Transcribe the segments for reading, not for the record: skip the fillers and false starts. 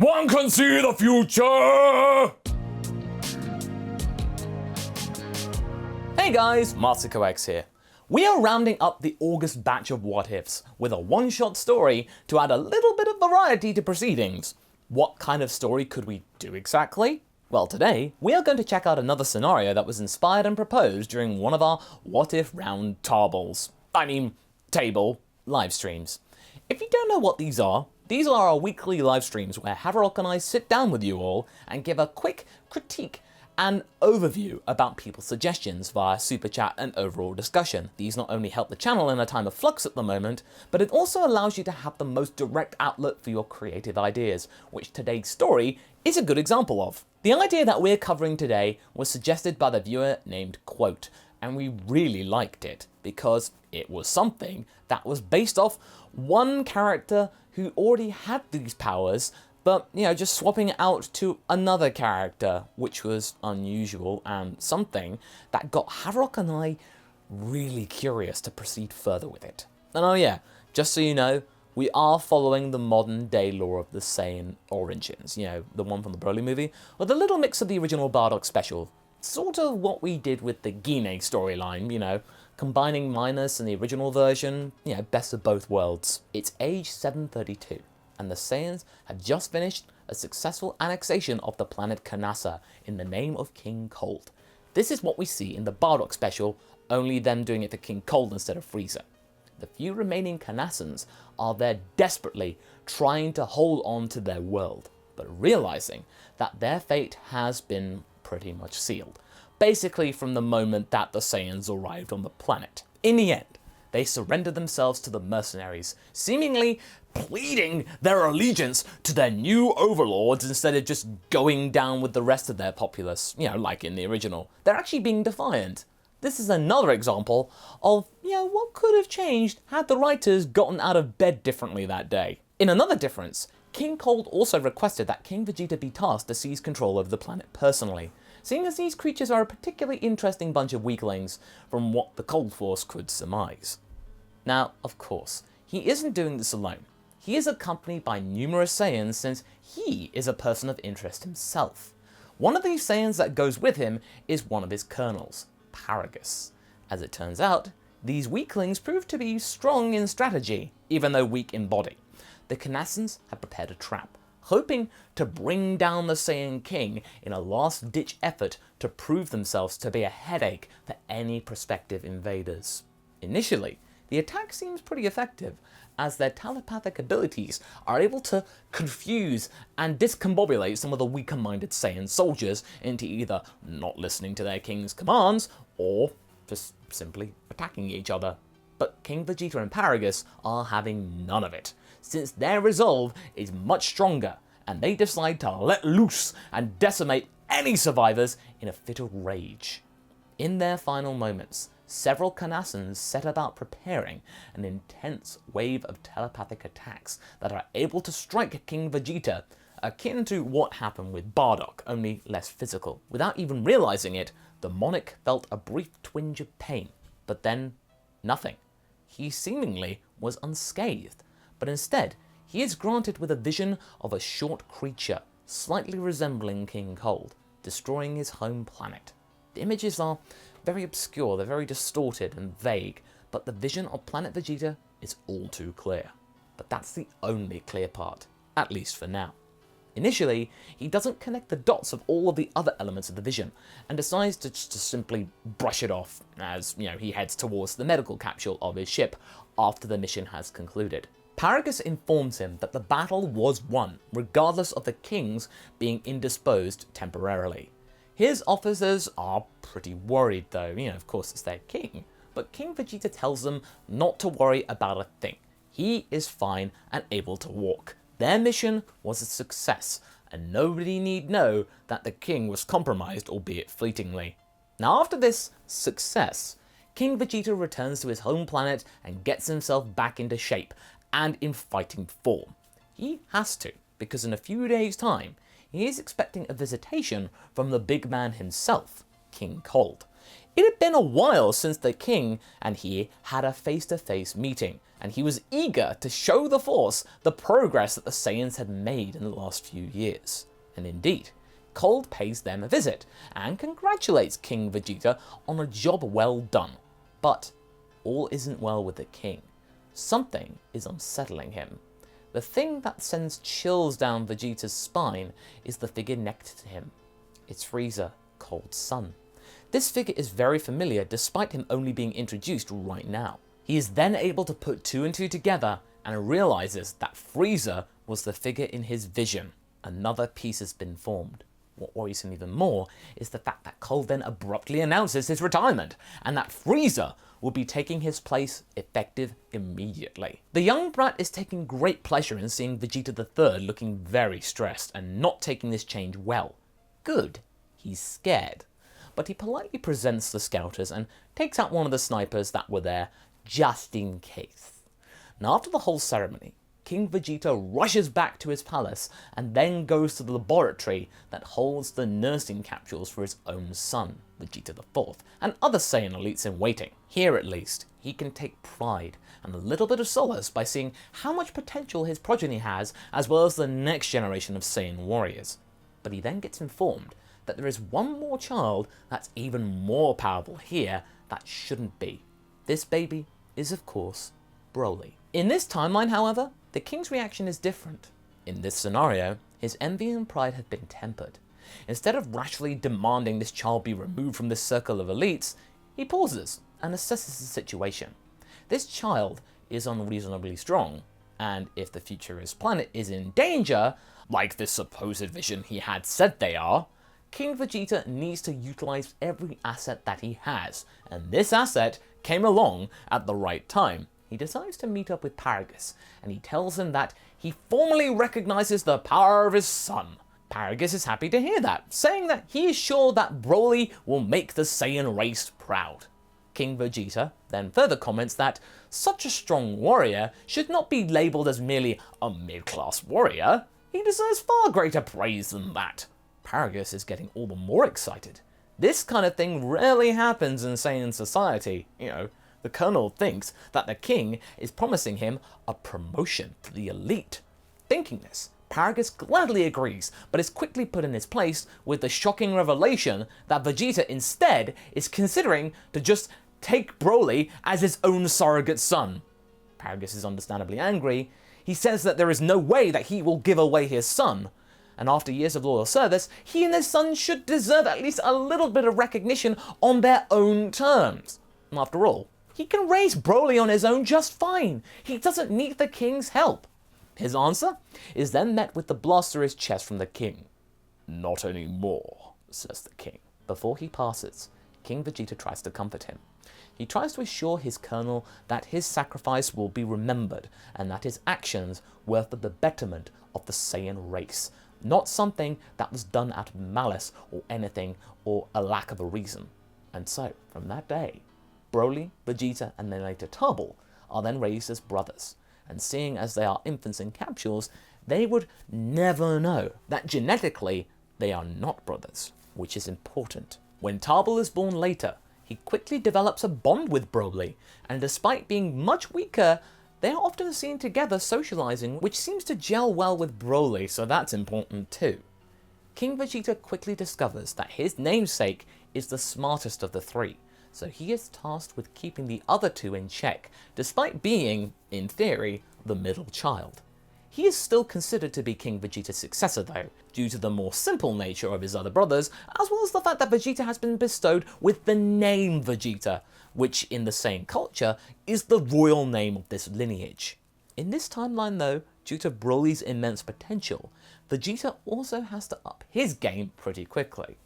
One can see the future! Hey guys, MasakoX here. We are rounding up the August batch of What Ifs with a one-shot story to add a little bit of variety to proceedings. What kind of story could we do exactly? Well, today we are going to check out another scenario that was inspired and proposed during one of our What If round table live streams. If you don't know what these are our weekly live streams where Haverock and I sit down with you all and give a quick critique and overview about people's suggestions via super chat and overall discussion. These not only help the channel in a time of flux at the moment, but it also allows you to have the most direct outlet for your creative ideas, which today's story is a good example of. The idea that we're covering today was suggested by the viewer named Quote, and we really liked it because it was something that was based off one character who already had these powers, but, just swapping it out to another character, which was unusual and something that got Haverock and I really curious to proceed further with it. And oh yeah, just so you know, we are following the modern day lore of the Saiyan origins, the one from the Broly movie, with a little mix of the original Bardock special. Sort of what we did with the Gine storyline, combining Minus and the original version, best of both worlds. It's age 732. And the Saiyans had just finished a successful annexation of the planet Kanasa in the name of King Cold. This is what we see in the Bardock special, only them doing it for King Cold instead of Frieza. The few remaining Kanasans are there desperately trying to hold on to their world, but realizing that their fate has been pretty much sealed, basically from the moment that the Saiyans arrived on the planet. In the end, they surrendered themselves to the mercenaries, seemingly pleading their allegiance to their new overlords instead of just going down with the rest of their populace, like in the original. They're actually being defiant. This is another example of, what could have changed had the writers gotten out of bed differently that day. In another difference, King Cold also requested that King Vegeta be tasked to seize control over the planet personally, seeing as these creatures are a particularly interesting bunch of weaklings from what the Cold Force could surmise. Now, of course, he isn't doing this alone. He is accompanied by numerous Saiyans since he is a person of interest himself. One of these Saiyans that goes with him is one of his colonels, Paragus. As it turns out, these weaklings prove to be strong in strategy, even though weak in body. The Kanasans have prepared a trap, hoping to bring down the Saiyan King in a last-ditch effort to prove themselves to be a headache for any prospective invaders. Initially, the attack seems pretty effective, as their telepathic abilities are able to confuse and discombobulate some of the weaker-minded Saiyan soldiers into either not listening to their king's commands or just simply attacking each other. But King Vegeta and Paragus are having none of it, since their resolve is much stronger and they decide to let loose and decimate any survivors in a fit of rage. In their final moments, several Kanasans set about preparing an intense wave of telepathic attacks that are able to strike King Vegeta, akin to what happened with Bardock, only less physical. Without even realizing it, the monarch felt a brief twinge of pain, but then nothing. He seemingly was unscathed, but instead he is granted with a vision of a short creature, slightly resembling King Cold, destroying his home planet. The images are very obscure, they're very distorted and vague, but the vision of Planet Vegeta is all too clear. But that's the only clear part, at least for now. Initially, he doesn't connect the dots of all of the other elements of the vision, and decides to just simply brush it off as, he heads towards the medical capsule of his ship after the mission has concluded. Paragus informs him that the battle was won, regardless of the kings being indisposed temporarily. His officers are pretty worried though, of course it's their king, but King Vegeta tells them not to worry about a thing. He is fine and able to walk. Their mission was a success, and nobody need know that the king was compromised, albeit fleetingly. Now after this success, King Vegeta returns to his home planet and gets himself back into shape and in fighting form. He has to, because in a few days' time, he is expecting a visitation from the big man himself, King Cold. It had been a while since the king and he had a face-to-face meeting, and he was eager to show the Force the progress that the Saiyans had made in the last few years. And indeed, Cold pays them a visit and congratulates King Vegeta on a job well done. But all isn't well with the king. Something is unsettling him. The thing that sends chills down Vegeta's spine is the figure next to him. It's Frieza, Cold's son. This figure is very familiar despite him only being introduced right now. He is then able to put two and two together and realizes that Frieza was the figure in his vision. Another piece has been formed. What worries him even more is the fact that Cold then abruptly announces his retirement, and that Frieza will be taking his place effective immediately. The young brat is taking great pleasure in seeing Vegeta III looking very stressed and not taking this change well. Good. He's scared. But he politely presents the scouters and takes out one of the snipers that were there just in case. Now after the whole ceremony, King Vegeta rushes back to his palace and then goes to the laboratory that holds the nursing capsules for his own son, Vegeta IV, and other Saiyan elites in waiting. Here at least, he can take pride and a little bit of solace by seeing how much potential his progeny has, as well as the next generation of Saiyan warriors. But he then gets informed that there is one more child that's even more powerful here that shouldn't be. This baby is, of course, Broly. In this timeline, however, the king's reaction is different. In this scenario, his envy and pride have been tempered. Instead of rashly demanding this child be removed from this circle of elites, he pauses and assesses the situation. This child is unreasonably strong, and if the future of his planet is in danger, like this supposed vision he had said they are, King Vegeta needs to utilize every asset that he has, and this asset came along at the right time. He decides to meet up with Paragus, and he tells him that he formally recognizes the power of his son. Paragus is happy to hear that, saying that he is sure that Broly will make the Saiyan race proud. King Vegeta then further comments that such a strong warrior should not be labelled as merely a mid-class warrior. He deserves far greater praise than that. Paragus is getting all the more excited. This kind of thing rarely happens in Saiyan society, The colonel thinks that the king is promising him a promotion to the elite. Thinking this, Paragus gladly agrees, but is quickly put in his place with the shocking revelation that Vegeta instead is considering to just take Broly as his own surrogate son. Paragus is understandably angry. He says that there is no way that he will give away his son, and after years of loyal service, he and his son should deserve at least a little bit of recognition on their own terms. After all, he can raise Broly on his own just fine. He doesn't need the king's help. His answer is then met with the blast through his chest from the king. Not anymore, says the king. Before he passes, King Vegeta tries to comfort him. He tries to assure his colonel that his sacrifice will be remembered and that his actions were for the betterment of the Saiyan race, not something that was done out of malice or anything or a lack of a reason. And so, from that day, Broly, Vegeta, and then later Turbo are then raised as brothers, and seeing as they are infants in capsules, they would never know that genetically they are not brothers, which is important. When Turbo is born later, he quickly develops a bond with Broly, and despite being much weaker, they are often seen together socializing, which seems to gel well with Broly, so that's important too. King Vegeta quickly discovers that his namesake is the smartest of the three, so he is tasked with keeping the other two in check, despite being, in theory, the middle child. He is still considered to be King Vegeta's successor though, due to the more simple nature of his other brothers, as well as the fact that Vegeta has been bestowed with the name Vegeta, which in the same culture is the royal name of this lineage. In this timeline though, due to Broly's immense potential, Vegeta also has to up his game pretty quickly.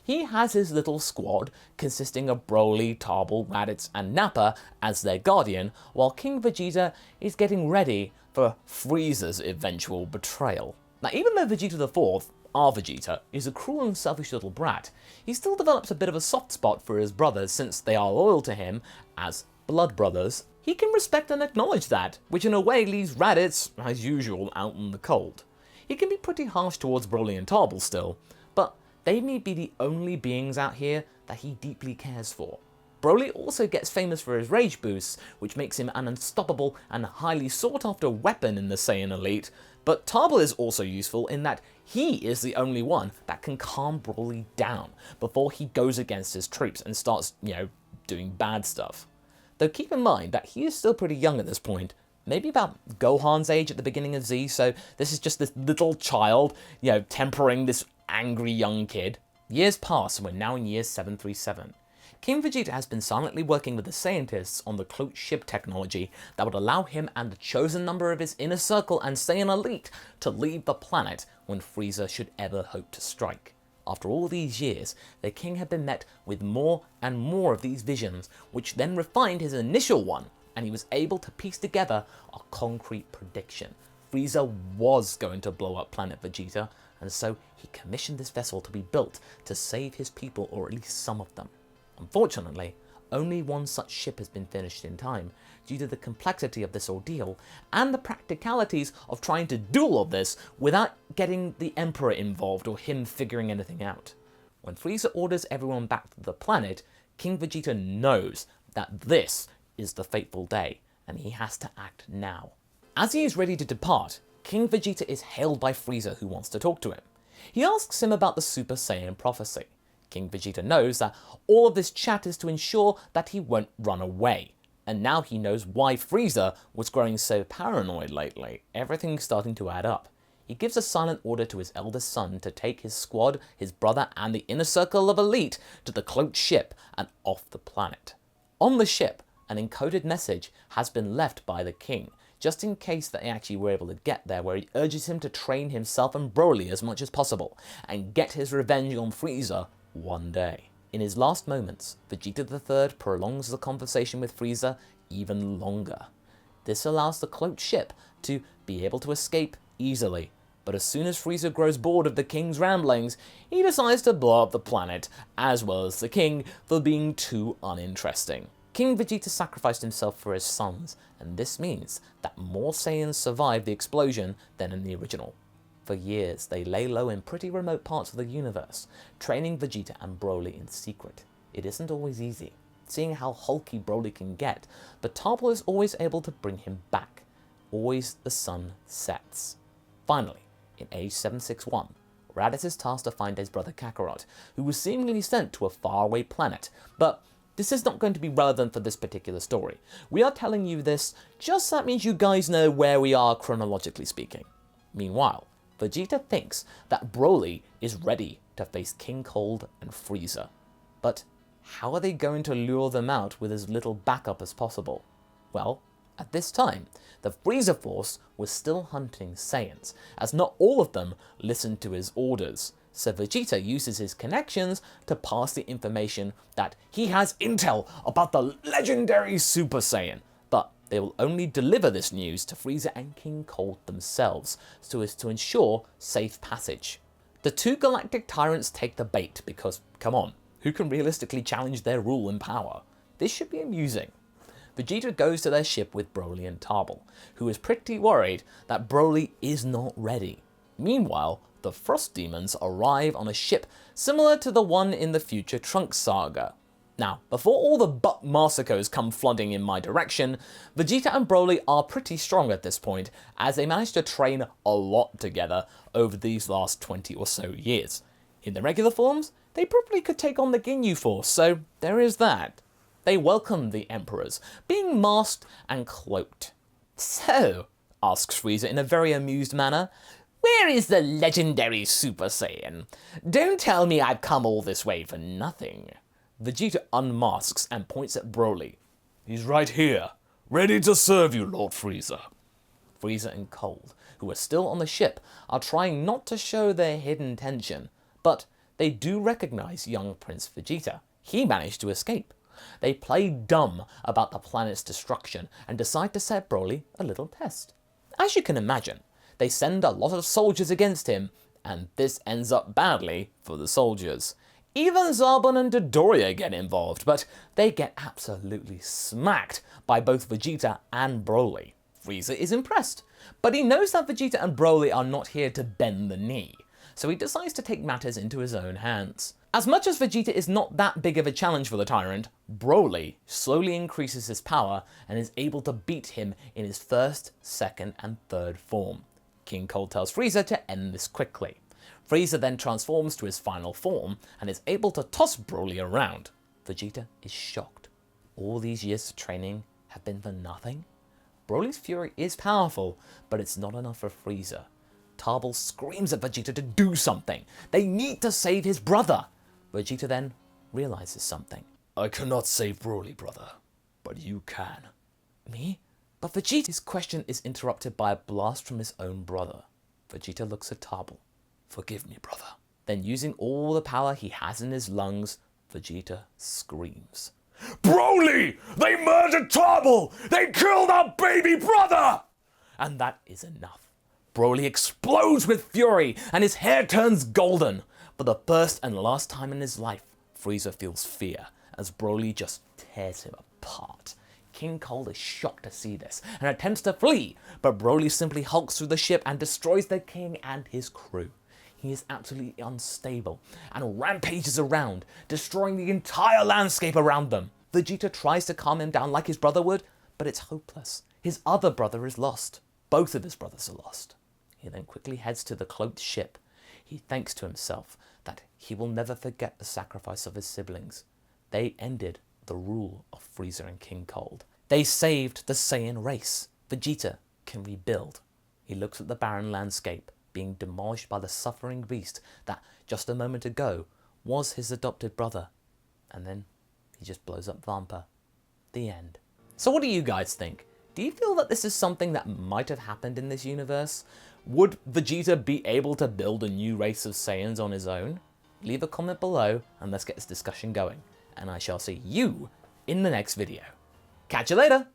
He has his little squad consisting of Broly, Turbo, Raditz, and Nappa as their guardian, while King Vegeta is getting ready for Frieza's eventual betrayal. Now, even though Vegeta IV, our Vegeta, is a cruel and selfish little brat, he still develops a bit of a soft spot for his brothers since they are loyal to him as blood brothers. He can respect and acknowledge that, which in a way leaves Raditz, as usual, out in the cold. He can be pretty harsh towards Broly and Turbo still, but they may be the only beings out here that he deeply cares for. Broly also gets famous for his rage boosts, which makes him an unstoppable and highly sought after weapon in the Saiyan Elite, but Tarbell is also useful in that he is the only one that can calm Broly down before he goes against his troops and starts, doing bad stuff. Though keep in mind that he is still pretty young at this point, maybe about Gohan's age at the beginning of Z, so this is just this little child, tempering this angry young kid. Years pass and we're now in year 737. King Vegeta has been silently working with the scientists on the cloaked ship technology that would allow him and the chosen number of his inner circle and Saiyan Elite to leave the planet when Frieza should ever hope to strike. After all these years, the king had been met with more and more of these visions, which then refined his initial one, and he was able to piece together a concrete prediction. Frieza was going to blow up planet Vegeta, and so he commissioned this vessel to be built to save his people, or at least some of them. Unfortunately, only one such ship has been finished in time, due to the complexity of this ordeal and the practicalities of trying to do all of this without getting the Emperor involved or him figuring anything out. When Frieza orders everyone back to the planet, King Vegeta knows that this is the fateful day, and he has to act now. As he is ready to depart, King Vegeta is hailed by Frieza, who wants to talk to him. He asks him about the Super Saiyan prophecy. King Vegeta knows that all of this chat is to ensure that he won't run away. And now he knows why Frieza was growing so paranoid lately. Everything's starting to add up. He gives a silent order to his eldest son to take his squad, his brother, and the inner circle of elite to the cloaked ship and off the planet. On the ship, an encoded message has been left by the king, just in case they actually were able to get there, where he urges him to train himself and Broly as much as possible and get his revenge on Frieza one day. In his last moments, Vegeta III prolongs the conversation with Frieza even longer. This allows the cloaked ship to be able to escape easily, but as soon as Frieza grows bored of the king's ramblings, he decides to blow up the planet, as well as the king, for being too uninteresting. King Vegeta sacrificed himself for his sons, and this means that more Saiyans survive the explosion than in the original. For years, they lay low in pretty remote parts of the universe, training Vegeta and Broly in secret. It isn't always easy, seeing how hulky Broly can get, but Tarbell is always able to bring him back. Always the sun sets. Finally, in age 761, Raditz is tasked to find his brother Kakarot, who was seemingly sent to a faraway planet, but this is not going to be relevant for this particular story. We are telling you this just so that means you guys know where we are chronologically speaking. Meanwhile, Vegeta thinks that Broly is ready to face King Cold and Frieza. But how are they going to lure them out with as little backup as possible? Well, at this time, the Frieza Force was still hunting Saiyans, as not all of them listened to his orders. So Vegeta uses his connections to pass the information that he has intel about the legendary Super Saiyan, but they will only deliver this news to Frieza and King Cold themselves, so as to ensure safe passage. The two galactic tyrants take the bait because, come on, who can realistically challenge their rule and power? This should be amusing. Vegeta goes to their ship with Broly and Tarbell, who is pretty worried that Broly is not ready. Meanwhile, the Frost Demons arrive on a ship similar to the one in the future Trunks saga. Now, before all the butt Masakos come flooding in my direction, Vegeta and Broly are pretty strong at this point, as they managed to train a lot together over these last 20 or so years. In their regular forms, they probably could take on the Ginyu Force, so there is that. They welcome the Emperors, being masked and cloaked. "So," asks Frieza in a very amused manner, "where is the legendary Super Saiyan? Don't tell me I've come all this way for nothing." Vegeta unmasks and points at Broly. "He's right here, ready to serve you, Lord Frieza." Frieza and Cold, who are still on the ship, are trying not to show their hidden tension, but they do recognize young Prince Vegeta. He managed to escape. They play dumb about the planet's destruction and decide to set Broly a little test. As you can imagine, they send a lot of soldiers against him, and this ends up badly for the soldiers. Even Zarbon and Dodoria get involved, but they get absolutely smacked by both Vegeta and Broly. Frieza is impressed, but he knows that Vegeta and Broly are not here to bend the knee. so he decides to take matters into his own hands. As much as Vegeta is not that big of a challenge for the Tyrant, Broly slowly increases his power and is able to beat him in his first, second, and third form. King Cold tells Frieza to end this quickly. Frieza then transforms to his final form and is able to toss Broly around. Vegeta is shocked. All these years of training have been for nothing? Broly's fury is powerful, but it's not enough for Frieza. Tarbell screams at Vegeta to do something. They need to save his brother. Vegeta then realizes something. I cannot save Broly, brother, but you can. Me? But Vegeta's question is interrupted by a blast from his own brother. Vegeta looks at Tarbell. Forgive me, brother. Then, using all the power he has in his lungs, Vegeta screams. Broly! They murdered Tarbell! They killed our baby brother! And that is enough. Broly explodes with fury and his hair turns golden. For the first and last time in his life, Frieza feels fear as Broly just tears him apart. King Cold is shocked to see this and attempts to flee, but Broly simply hulks through the ship and destroys the king and his crew. He is absolutely unstable and rampages around, destroying the entire landscape around them. Vegeta tries to calm him down like his brother would, but it's hopeless. His other brother is lost. Both of his brothers are lost. He then quickly heads to the cloaked ship. He thinks to himself that he will never forget the sacrifice of his siblings. They ended the rule of Frieza and King Cold. They saved the Saiyan race. Vegeta can rebuild. He looks at the barren landscape, being demolished by the suffering beast that, just a moment ago, was his adopted brother. And then he just blows up Vampa. The end. So what do you guys think? Do you feel that this is something that might have happened in this universe? Would Vegeta be able to build a new race of Saiyans on his own? Leave a comment below and let's get this discussion going. And I shall see you in the next video. Catch you later!